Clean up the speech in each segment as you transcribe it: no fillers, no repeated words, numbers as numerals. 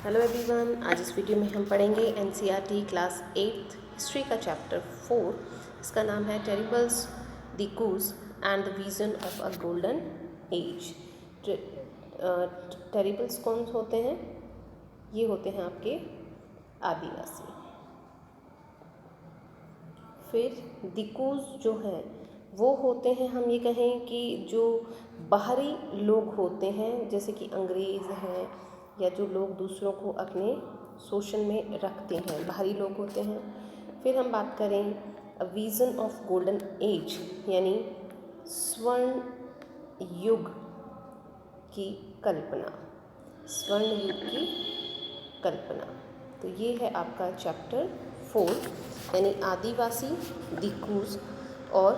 Hello everyone, आज इस video में हम पढ़ेंगे एनसीईआरटी क्लास 8 हिस्ट्री का चैप्टर 4। इसका नाम है tribals, Dikus and the vision of a golden age. Tribals कौन होते हैं? ये होते हैं आपके आदिवासी। फिर द कूज जो है वो होते हैं, हम ये कहें कि जो बाहरी लोग होते हैं, जैसे कि अंग्रेज़ हैं या जो लोग दूसरों को अपने शोषण में रखते हैं, बाहरी लोग होते हैं। फिर हम बात करें अ विज़न ऑफ गोल्डन एज, यानी स्वर्ण युग की कल्पना, स्वर्ण युग की कल्पना। तो ये है आपका चैप्टर 4, यानी आदिवासी, द कूज और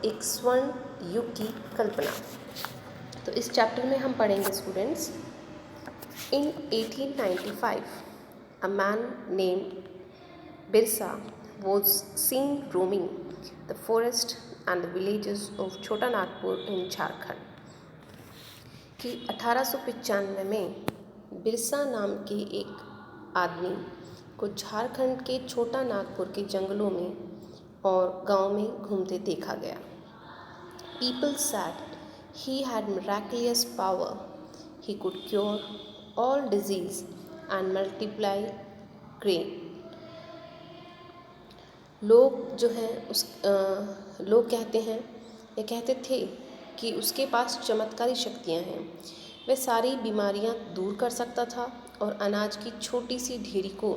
एक स्वर्ण युग की कल्पना। तो इस चैप्टर में हम पढ़ेंगे students, in 1895 a man named Birsa was seen roaming the forest and the villages of Chota Nagpur in Jharkhand। कि 1895 में बिरसा नाम के एक आदमी को झारखंड के छोटा नागपुर के जंगलों में और गांव में घूमते देखा गया। People said he had miraculous power. He could cure all disease and multiply grain। लोग जो हैं लोग कहते हैं या कहते थे कि उसके पास चमत्कारी शक्तियां हैं। वह सारी बीमारियां दूर कर सकता था और अनाज की छोटी सी ढेरी को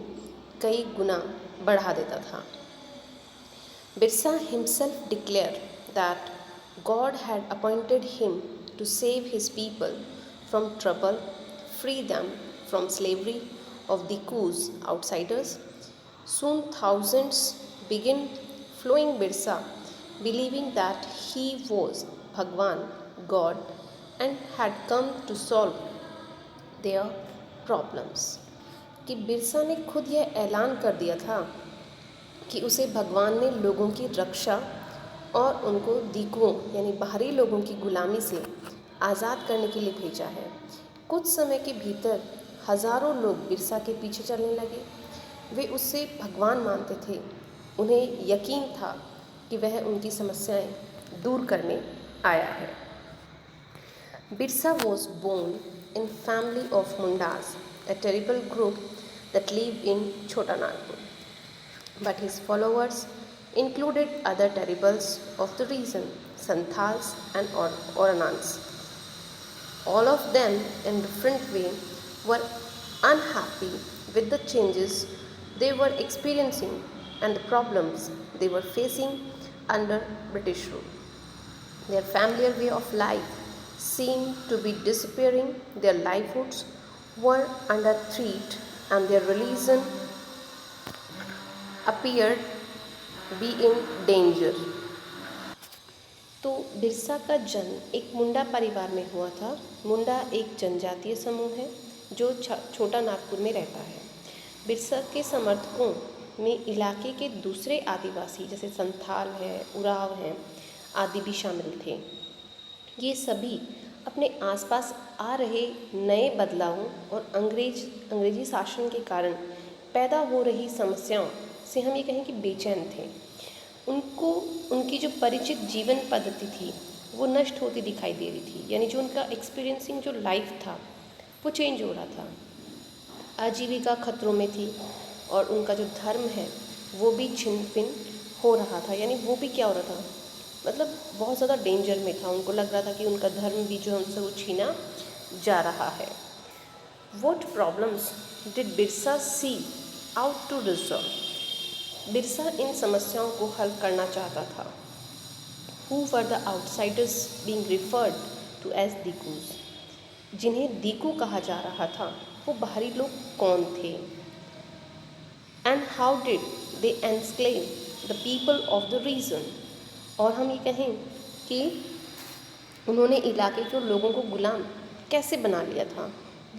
कई गुना बढ़ा देता था। Birsa himself declared that God had appointed him to save his people from trouble, free them from slavery of the Coos outsiders. Soon thousands began following Birsa, believing that he was Bhagwan, God, and had come to solve their problems। कि बिरसा ने खुद यह ऐलान कर दिया था कि उसे भगवान ने लोगों की रक्षा और उनको दीकुओं यानी बाहरी लोगों की गुलामी से आज़ाद करने के लिए भेजा है। कुछ समय के भीतर हज़ारों लोग बिरसा के पीछे चलने लगे। वे उससे भगवान मानते थे। उन्हें यकीन था कि वह उनकी समस्याएं दूर करने आया है। Birsa was born in family of Mundas, a terrible group that lived in Chota Nagpur. But his followers included other terribles of the region, Santhals and Oranans. All of them in different way were unhappy with the changes they were experiencing and the problems they were facing under British rule. Their familiar way of life seemed to be disappearing, their livelihoods were under threat, and their religion appeared be in danger। तो बिरसा का जन्म एक मुंडा परिवार में हुआ था। मुंडा एक जनजातीय समूह है जो छोटा नागपुर में रहता है। बिरसा के समर्थकों में इलाके के दूसरे आदिवासी जैसे संथाल है, उराव हैं आदि भी शामिल थे। ये सभी अपने आसपास आ रहे नए बदलावों और अंग्रेजी शासन के कारण पैदा हो रही समस्याओं से हम ये कहें कि बेचैन थे। उनको उनकी जो परिचित जीवन पद्धति थी वो नष्ट होती दिखाई दे रही थी, यानी जो उनका एक्सपीरियंसिंग जो लाइफ था वो चेंज हो रहा था। आजीविका खतरों में थी और उनका जो धर्म है वो भी छिन्न भिन्न हो रहा था, यानी वो भी क्या हो रहा था, मतलब बहुत ज़्यादा डेंजर में था। उनको लग रहा था कि उनका धर्म भी जो है उनसे वो छीना जा रहा है। What problems did Birsa see out to resolve? Birsa इन समस्याओं को हल करना चाहता था। Who were the outsiders being referred to as Dikus? जिन्हें दीकू कहा जा रहा था वो बाहरी लोग कौन थे? And how did they enslave the people of the region? और हम ये कहें कि उन्होंने इलाके के लोगों को गुलाम कैसे बना लिया था।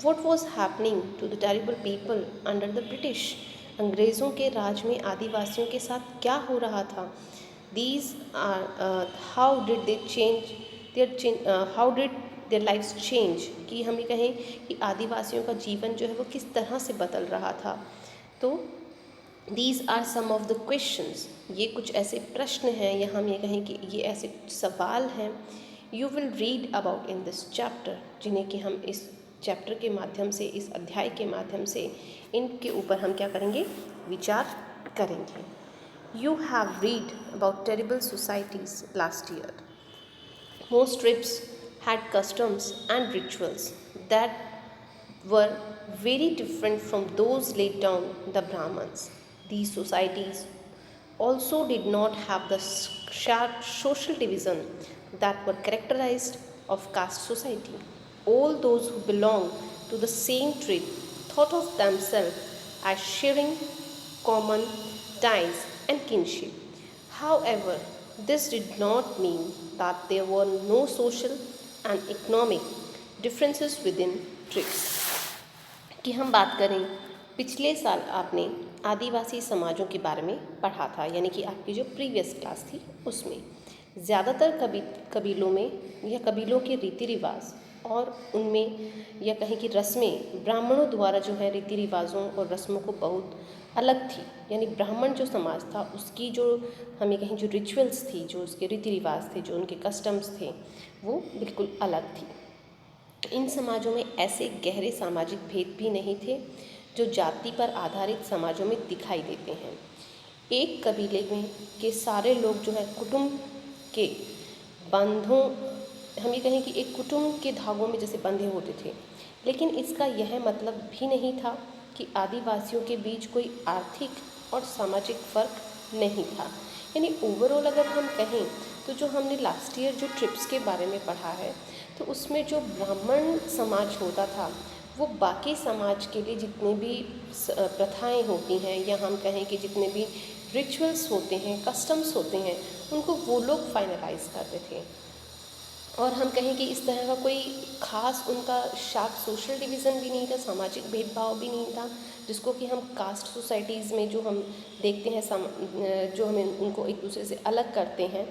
What was happening to the terrible people under the British? अंग्रेज़ों के राज में आदिवासियों के साथ क्या हो रहा था। These are how did they change their how did their lifes change, कि हम ये कहें कि आदिवासियों का जीवन जो है वो किस तरह से बदल रहा था। तो these are some of the questions, ये कुछ ऐसे प्रश्न हैं या हम ये कहें कि ये ऐसे सवाल हैं, you will read about in this chapter, जिन्हें कि हम इस चैप्टर के माध्यम से, इस अध्याय के माध्यम से इनके ऊपर हम क्या करेंगे, विचार करेंगे। You have read about terrible societies last year. Most tribes had customs and rituals that were very different from those laid down the Brahmins. These societies also did not have the sharp social division that were characterized of caste society. All those who belonged to the same tribe thought of themselves as sharing common ties and kinship. However, this did not mean that there were no social and economic differences within tribes. कि हम बात करें, पिछले साल आपने आदिवासी समाजों के बारे में पढ़ा था, यानी कि आपकी जो प्रीवियस क्लास थी उसमें ज़्यादातर कबीलों में या कबीलों के रीति रिवाज और उनमें या कहें कि रस्में ब्राह्मणों द्वारा जो है रीति रिवाजों और रस्मों को बहुत अलग थी। यानी ब्राह्मण जो समाज था उसकी जो हमें कहें जो रिचुअल्स थी, जो उसके रीति रिवाज थे, जो उनके कस्टम्स थे, वो बिल्कुल अलग थी। इन समाजों में ऐसे गहरे सामाजिक भेद भी नहीं थे जो जाति पर आधारित समाजों में दिखाई देते हैं। एक कबीले में के सारे लोग जो है कुटुंब के बंधों, हम ये कहें कि एक कुटुंब के धागों में जैसे बंधे होते थे, लेकिन इसका यह मतलब भी नहीं था कि आदिवासियों के बीच कोई आर्थिक और सामाजिक फ़र्क नहीं था। यानी ओवरऑल अगर हम कहें तो जो हमने लास्ट ईयर जो ट्रिप्स के बारे में पढ़ा है, तो उसमें जो ब्राह्मण समाज होता था वो बाकी समाज के लिए जितने भी प्रथाएं होती हैं या हम कहें कि जितने भी रिचुअल्स होते हैं, कस्टम्स होते हैं, उनको वो लोग फाइनलाइज करते थे। और हम कहें कि इस तरह का कोई ख़ास उनका शार्प सोशल डिवीज़न भी नहीं था, सामाजिक भेदभाव भी नहीं था, जिसको कि हम कास्ट सोसाइटीज़ में जो हम देखते हैं, जो हमें उनको एक दूसरे से अलग करते हैं।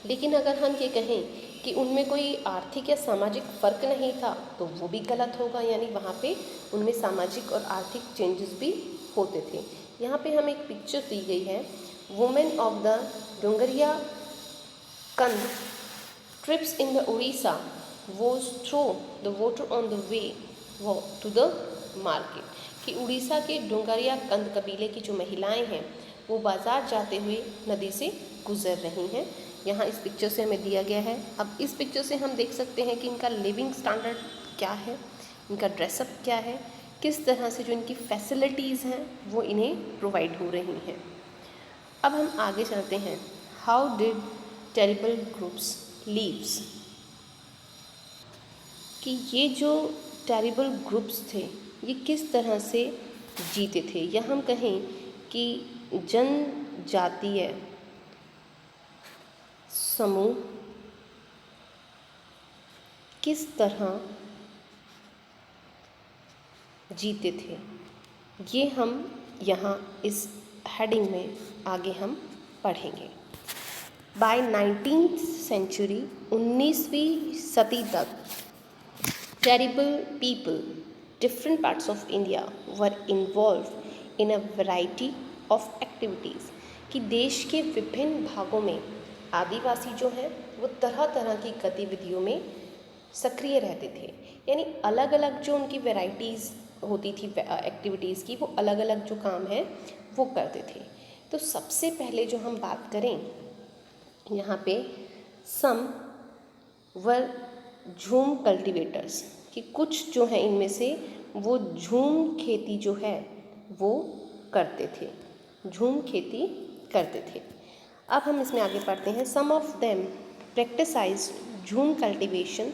लेकिन अगर हम ये कहें कि उनमें कोई आर्थिक या सामाजिक फ़र्क नहीं था तो वो भी गलत होगा, यानी वहाँ पे उनमें सामाजिक और आर्थिक चेंजेस भी होते थे। यहाँ पे हमें एक पिक्चर दी गई है, वुमेन ऑफ द डोंगरिया कंद trips in the Orissa was throw the water on the way to the market, कि उड़ीसा के डोंगरिया कंद कबीले की जो महिलाएं हैं वो बाज़ार जाते हुए नदी से गुज़र रही हैं। यहाँ इस पिक्चर से हमें दिया गया है। अब इस पिक्चर से हम देख सकते हैं कि इनका लिविंग स्टैंडर्ड क्या है, इनका ड्रेसअप क्या है, किस तरह से जो इनकी फैसिलिटीज़ हैं वो इन्हें प्रोवाइड हो रही हैं। अब हम आगे चलते हैं। How did terrible groups leaves, कि ये जो टेरिबल ग्रुप्स थे ये किस तरह से जीते थे, या हम कहें कि जनजातीय समूह किस तरह जीते थे, ये हम यहाँ इस हेडिंग में आगे हम पढ़ेंगे। बाय 19th सेंचुरी, 19वीं सदी तक, tribal people different parts of India were involve in a variety of activities, कि देश के विभिन्न भागों में आदिवासी जो हैं वो तरह तरह की गतिविधियों में सक्रिय रहते थे। यानी अलग अलग जो उनकी वैरायटीज़ होती थी एक्टिविटीज़ की, वो अलग अलग जो काम हैं वो करते थे। तो सबसे पहले जो हम बात करें यहाँ पे, सम वर झूम कल्टीवेटर्स, कि कुछ जो है इनमें से वो झूम खेती जो है वो करते थे, झूम खेती करते थे। अब हम इसमें आगे पढ़ते हैं। सम ऑफ देम प्रैक्टिसाइज्ड झूम cultivation,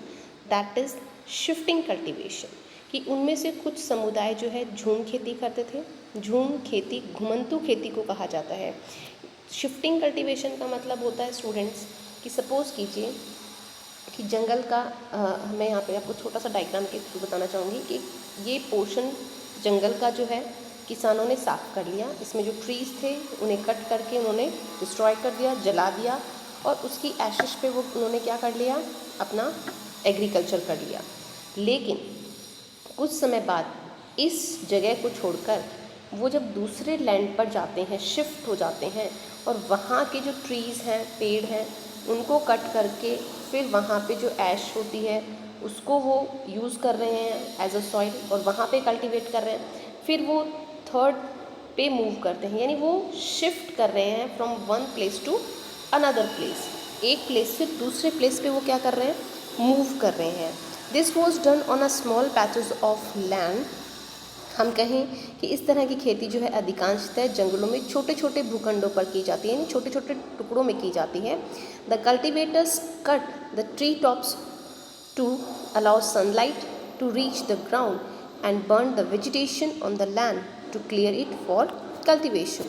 that is shifting cultivation, कि उनमें से कुछ समुदाय जो है झूम खेती करते थे। झूम खेती घुमंतू खेती को कहा जाता है। शिफ्टिंग कल्टीवेशन का मतलब होता है स्टूडेंट्स कि सपोज़ कीजिए कि जंगल का मैं यहाँ पे आपको छोटा सा डायग्राम के थ्रू बताना चाहूँगी कि ये पोर्शन जंगल का जो है किसानों ने साफ़ कर लिया। इसमें जो ट्रीज़ थे उन्हें कट करके उन्होंने डिस्ट्रॉय कर दिया, जला दिया, और उसकी एशेस पे वो उन्होंने क्या कर लिया, अपना एग्रीकल्चर कर लिया। लेकिन कुछ समय बाद इस जगह को छोड़कर वो जब दूसरे लैंड पर जाते हैं, शिफ्ट हो जाते हैं, और वहाँ के जो ट्रीज़ हैं, पेड़ हैं, उनको कट करके फिर वहाँ पे जो ऐश होती है उसको वो यूज़ कर रहे हैं एज अ सॉइल, और वहाँ पे कल्टीवेट कर रहे हैं। फिर वो थर्ड पे मूव करते हैं, यानी वो शिफ्ट कर रहे हैं from one place to another place. एक प्लेस से दूसरे प्लेस पे वो क्या कर रहे हैं, मूव कर रहे हैं। This was done on a small patches of land. हम कहें कि इस तरह की खेती जो है अधिकांशतः जंगलों में छोटे छोटे भूखंडों पर की जाती है, यानी छोटे छोटे टुकड़ों में की जाती है। The cultivators cut the tree tops to allow sunlight to reach the ground and burn the vegetation on the land to clear it for cultivation।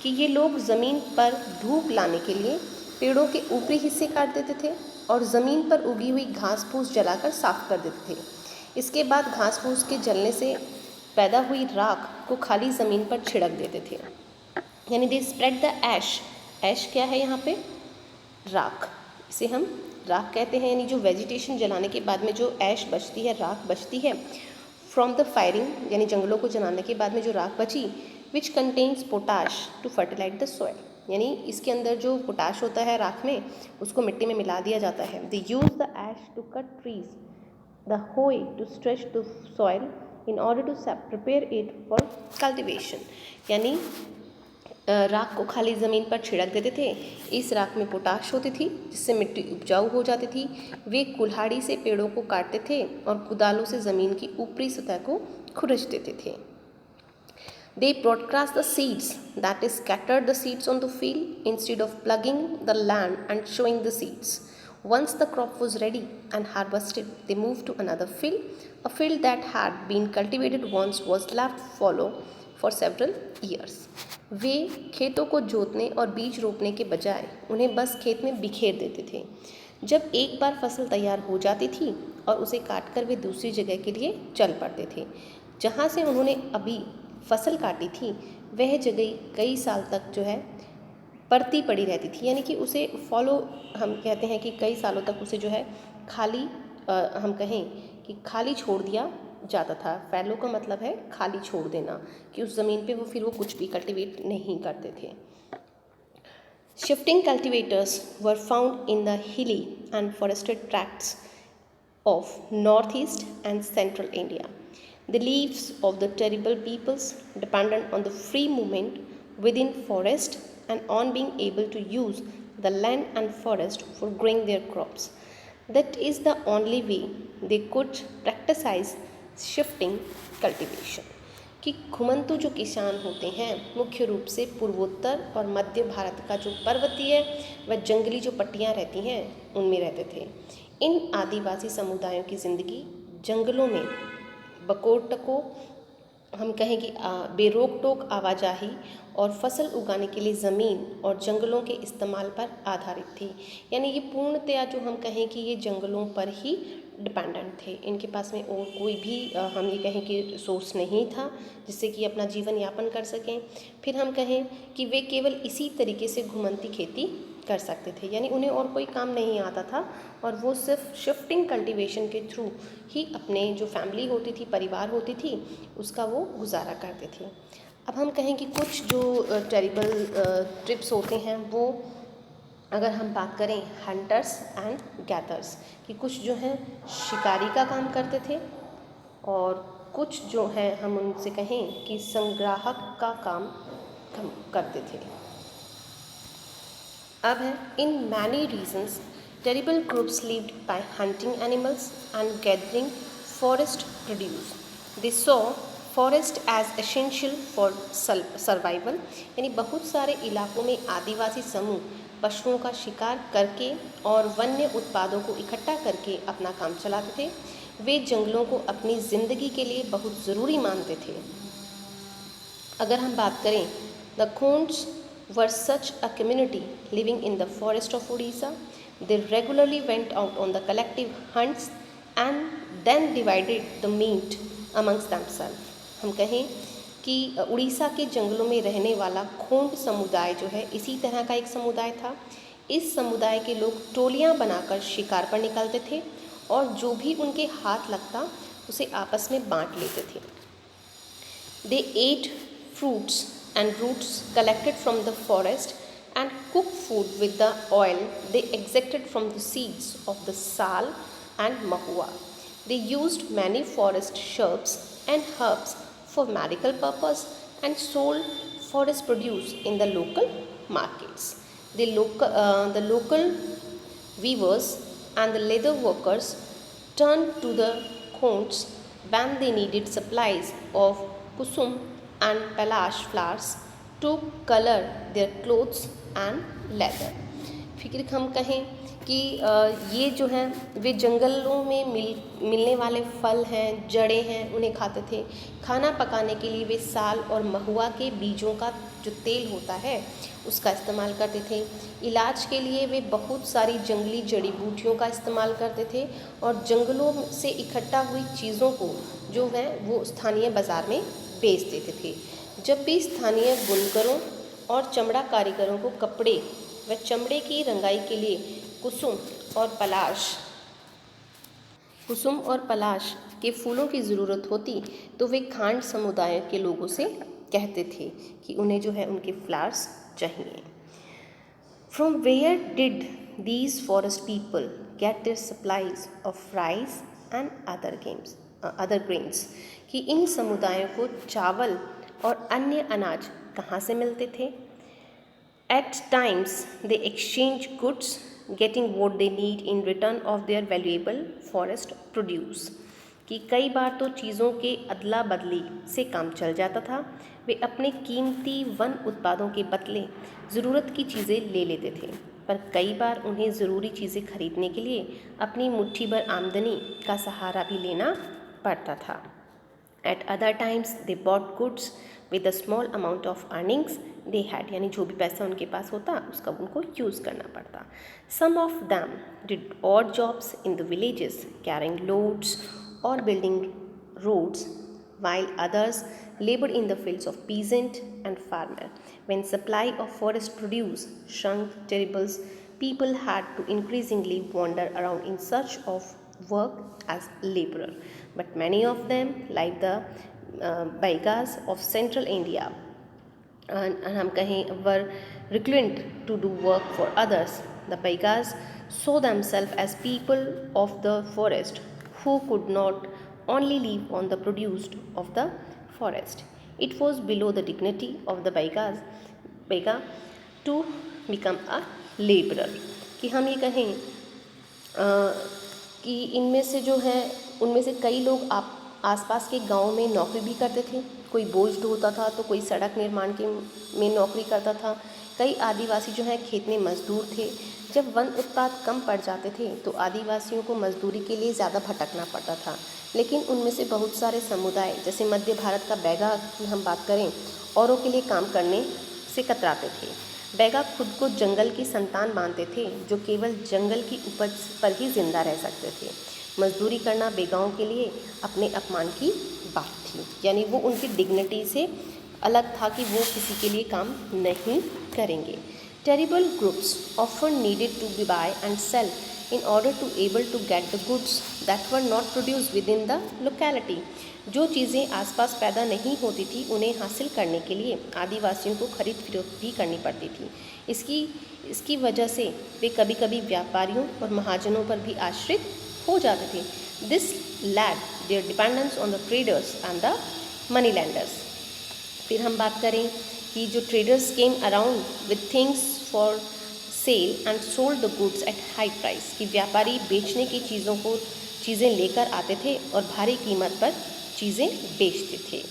कि ये लोग ज़मीन पर धूप लाने के लिए पेड़ों के ऊपरी हिस्से काट देते थे और ज़मीन पर उगी हुई घास फूस जलाकर साफ कर देते थे। इसके बाद घास फूस के जलने से पैदा हुई राख को खाली ज़मीन पर छिड़क देते थे, यानी दे स्प्रेड द ऐश। ऐश क्या है यहाँ पे, राख। इसे हम राख कहते हैं, यानी जो वेजिटेशन जलाने के बाद में जो ऐश बचती है, राख बचती है, फ्रॉम द फायरिंग, यानी जंगलों को जलाने के बाद में जो राख बची, which contains potash to fertilize the soil, यानी इसके अंदर जो पोटाश होता है राख में, उसको मिट्टी में मिला दिया जाता है। They use the ash to cut trees, the hoe to stretch the soil in order to prepare it for cultivation, यानी राख को खाली ज़मीन पर छिड़क देते थे। इस राख में पोटाश होती थी जिससे मिट्टी उपजाऊ हो जाती थी। वे कुल्हाड़ी से पेड़ों को काटते थे और कुदालों से ज़मीन की ऊपरी सतह को खुरच देते थे। They broadcast the seeds, that is scattered the seeds on the field instead of plugging the land and showing the seeds. Once the crop was ready and harvested, they moved to another field. A field that had been cultivated once was left fallow for several years. वे खेतों को जोतने और बीज रोपने के बजाय उन्हें बस खेत में बिखेर देते थे। जब एक बार फसल तैयार हो जाती थी और उसे काटकर वे दूसरी जगह के लिए चल पड़ते थे। जहाँ से उन्होंने अभी फसल काटी थी वह जगह कई साल तक जो है पड़ती पड़ी रहती थी, यानी कि उसे फॉलो हम कहते हैं कि कई सालों तक उसे जो है खाली हम कहें कि खाली छोड़ दिया जाता था। फैलो का मतलब है खाली छोड़ देना, कि उस ज़मीन पे वो फिर वो कुछ भी कल्टीवेट नहीं करते थे। Shifting cultivators were found in the hilly and forested tracts of northeast and central India. The lives of the terrible peoples depended on the free movement within forest and on being able to use the land and forest for growing their crops. That is the only way they could practice shifting cultivation. कि घुमंतु जो किसान होते हैं मुख्य रूप से पूर्वोत्तर और मध्य भारत का जो पर्वतीय व जंगली जो पट्टियाँ रहती हैं उनमें रहते थे। इन आदिवासी समुदायों की ज़िंदगी जंगलों में बकोटकों हम कहें कि बेरोक टोक आवाजाही और फसल उगाने के लिए ज़मीन और जंगलों के इस्तेमाल पर आधारित थी, यानी ये पूर्णतया जो हम कहें कि ये जंगलों पर ही डिपेंडेंट थे। इनके पास में और कोई भी हम ये कहें कि सोर्स नहीं था जिससे कि अपना जीवन यापन कर सकें। फिर हम कहें कि वे केवल इसी तरीके से घुमंती खेती कर सकते थे, यानी उन्हें और कोई काम नहीं आता था और वो सिर्फ शिफ्टिंग कल्टीवेशन के थ्रू ही अपने जो फैमिली होती थी, परिवार होती थी, उसका वो गुजारा करते थे। अब हम कहें कि कुछ जो टेरिबल ट्रिप्स होते हैं वो अगर हम बात करें हंटर्स एंड गैदर्स कि कुछ जो हैं शिकारी का काम करते थे और कुछ जो हैं हम उनसे कहें कि संग्राहक का काम करते थे। अब है in many regions tribal groups lived by hunting animals and gathering forest produce. They saw forest as essential for survival, यानी बहुत सारे इलाकों में आदिवासी समूह पशुओं का शिकार करके और वन्य उत्पादों को इकट्ठा करके अपना काम चलाते थे। वे जंगलों को अपनी ज़िंदगी के लिए बहुत ज़रूरी मानते थे। अगर हम बात करें the Khonds were such a community living in the forest of Orissa. They regularly went out on the collective hunts and then divided the meat amongst themself. हम कहें कि उड़ीसा के जंगलों में रहने वाला खोंड समुदाय जो है इसी तरह का एक समुदाय था। इस समुदाय के लोग टोलियां बनाकर शिकार पर निकलते थे और जो भी उनके हाथ लगता उसे आपस में बांट लेते थे। They ate fruits and roots collected from the forest and cooked food with the oil they extracted from the seeds of the sal and mahua. They used many forest shrubs and herbs for medical purpose and sold forest produce in the local markets. The local weavers and the leather workers turned to the khonds when they needed supplies of kusum and palash flowers to color their clothes and leather. फिर हम कहें कि ये जो हैं वे जंगलों में मिलने वाले फल हैं, जड़ें हैं, उन्हें खाते थे। खाना पकाने के लिए वे साल और महुआ के बीजों का जो तेल होता है उसका इस्तेमाल करते थे। इलाज के लिए वे बहुत सारी जंगली जड़ी बूटियों का इस्तेमाल करते थे और जंगलों से इकट्ठा हुई चीज़ों को जो है वो स्थानीय बाज़ार में बेच देते थे। जब भी स्थानीय बुनकरों और चमड़ा कारीगरों को कपड़े व चमड़े की रंगाई के लिए कुसुम और पलाश के फूलों की ज़रूरत होती तो वे खांड समुदाय के लोगों से कहते थे कि उन्हें जो है उनके फ्लावर्स चाहिए। From where did these forest people get their supplies of rice and other grains? कि इन समुदायों को चावल और अन्य अनाज कहाँ से मिलते थे? At times they exchange goods, getting what they need in return of their valuable forest produce. कि कई बार तो चीज़ों के अदला बदली से काम चल जाता था। वे अपने कीमती वन उत्पादों के बदले ज़रूरत की चीज़ें ले लेते थे, पर कई बार उन्हें ज़रूरी चीज़ें खरीदने के लिए अपनी मुट्ठी भर आमदनी का सहारा भी लेना पड़ता था। At other times they bought goods with a small amount of earnings they had, यानी जो भी पैसा उनके पास होता उसका उनको यूज़ करना पड़ता। Some of them did odd jobs in the villages, carrying loads or building roads, while others labored in the fields of peasant and farmer. When supply of forest produce shrunk terrible, people had to increasingly wander around in search of work as laborer. But many of them, like the Baigas of central India, and हम कहें were reclined to do work for others. The Baigas saw themselves as people of the forest who could not only live on the produce of the forest. It was below the dignity of the Baiga to become a laborer. कि हम ये कहें कि इनमें से जो है उनमें से कई लोग आसपास के गांव में नौकरी भी करते थे। कोई बोझ ढोता था तो कोई सड़क निर्माण में नौकरी करता था। कई आदिवासी जो हैं खेत में मजदूर थे। जब वन उत्पाद कम पड़ जाते थे तो आदिवासियों को मजदूरी के लिए ज़्यादा भटकना पड़ता था, लेकिन उनमें से बहुत सारे समुदाय जैसे मध्य भारत का बैगा की हम बात करें, औरों के लिए काम करने से कतराते थे। बैगा खुद को जंगल की संतान मानते थे जो केवल जंगल की उपज पर ही जिंदा रह सकते थे। मजदूरी करना बैगाओं के लिए अपने अपमान की बात थी, यानी वो उनकी डिग्निटी से अलग था कि वो किसी के लिए काम नहीं करेंगे। Terrible groups often needed to be buy and sell in order to able to get the goods that were not produced within the locality. जो चीज़ें आसपास पैदा नहीं होती थी उन्हें हासिल करने के लिए आदिवासियों को खरीद फरोख्त भी करनी पड़ती थी। इसकी वजह से वे कभी कभी व्यापारियों और महाजनों पर भी आश्रित हो जाते थे। This led their dependence on the traders and the money lenders. फिर हम बात करें कि जो traders came around with things for sale and sold the goods at high price, कि व्यापारी बेचने की चीज़ें लेकर आते थे और भारी कीमत पर चीज़ें बेचते थे।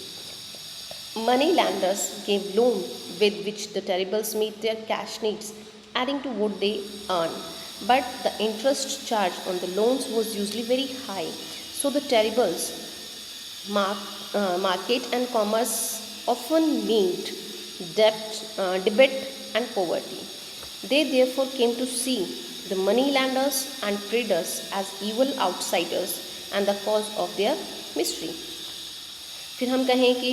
Money lenders gave loan with which the tribals meet their cash needs adding to what they earn, but the interest charge on the loans was usually very high, so the tribals market and commerce often meant debt and poverty. They therefore came to see the money lenders and traders as evil outsiders and the cause of their misery. फिर हम कहें कि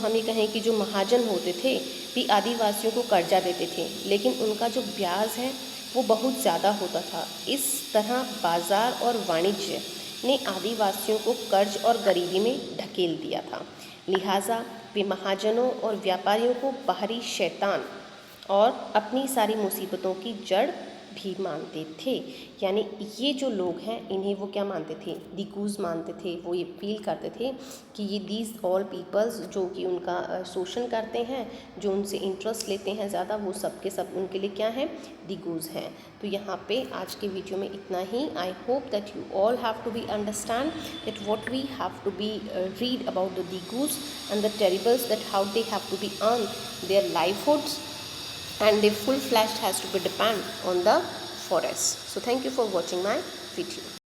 हम ये कहें कि जो महाजन होते थे भी आदिवासियों को कर्जा देते थे, लेकिन उनका जो ब्याज है वो बहुत ज़्यादा होता था। इस तरह बाज़ार और वाणिज्य ने आदिवासियों को कर्ज और गरीबी में ढकेल दिया था। लिहाजा वे महाजनों और व्यापारियों को बाहरी शैतान और अपनी सारी मुसीबतों की जड़ भी मानते थे। यानी ये जो लोग हैं इन्हें वो क्या मानते थे, दिकूज मानते थे। वो ये फील करते थे कि ये दीज ऑल पीपल्स जो कि उनका शोषण करते हैं, जो उनसे इंटरेस्ट लेते हैं ज़्यादा, वो सब के सब उनके लिए क्या है, दिकूज हैं। तो यहाँ पे आज के वीडियो में इतना ही। I hope that you all have to be understand that what we have to be read about the Dikus and the tribals, that how they have to be earn their livelihoods, and the full fledged has to be depend on the forest. So thank you for watching my video.